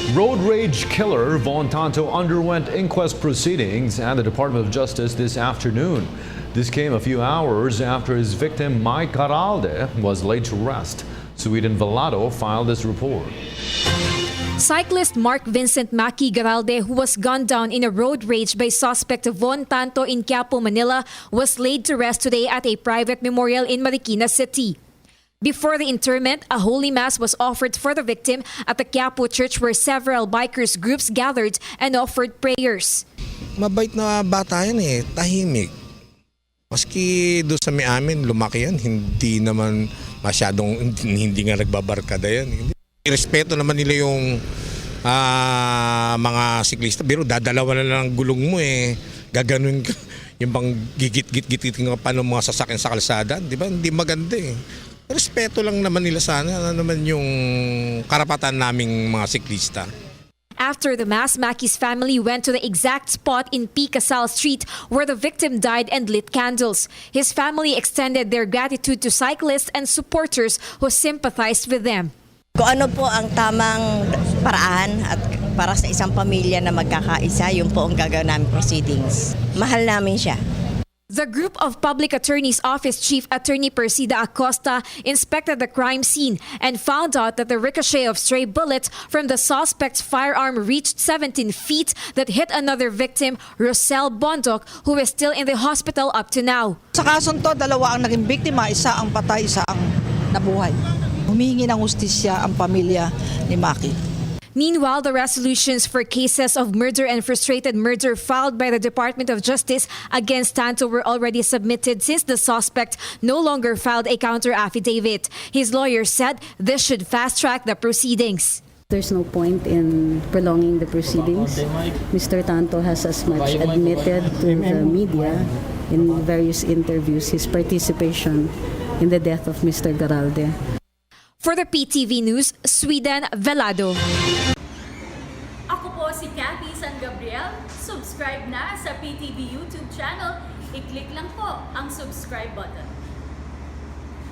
Road rage killer Von Tanto underwent inquest proceedings at the Department of Justice this afternoon. This came a few hours after his victim Mike Garalde was laid to rest. Sweden Velado filed this report. Cyclist Mark Vincent Maki Garalde, who was gunned down in a road rage by suspect Von Tanto in Quiapo, Manila, was laid to rest today at a private memorial in Marikina City. Before the interment, a holy mass was offered for the victim at the Quiapo church where several bikers groups gathered and offered prayers. Mabait na bata yan tahimik. Maski doon sa may amin, lumaki yan, hindi naman masyadong, hindi nga nagbabarkada yan. Respeto naman nila yung mga siklista. Pero dadalawa na lang ang gulong mo gaganon ka. Yung bang gigit-git ka pa ng mga sasakyan sa kalsada, di ba? Hindi maganda Respeto lang naman nila sana, naman yung karapatan naming mga siklista. After the mass, Maki's family went to the exact spot in P. Casal Street where the victim died and lit candles. His family extended their gratitude to cyclists and supporters who sympathized with them. Kung ano po ang tamang paraan at para sa isang pamilya na magkakaisa, yun po ang gagawin namin proceedings. Mahal namin siya. The Group of Public Attorney's Office Chief Attorney Persida Acosta inspected the crime scene and found out that the ricochet of stray bullets from the suspect's firearm reached 17 feet that hit another victim, Rosel Bondok, who is still in the hospital up to now. Sa kasong to, dalawa ang naging biktima, isa ang patay, isa ang nabuhay. Humingi ng hustisya ang pamilya ni Maki. Meanwhile, the resolutions for cases of murder and frustrated murder filed by the Department of Justice against Tanto were already submitted since the suspect no longer filed a counter-affidavit. His lawyer said this should fast-track the proceedings. There's no point in prolonging the proceedings. Mr. Tanto has as much admitted to the media in various interviews his participation in the death of Mr. Garalde. For the PTV News, Sweden Velado. Ako po si Cathy San Gabriel. Subscribe na sa PTV YouTube channel. I-click lang po ang subscribe button.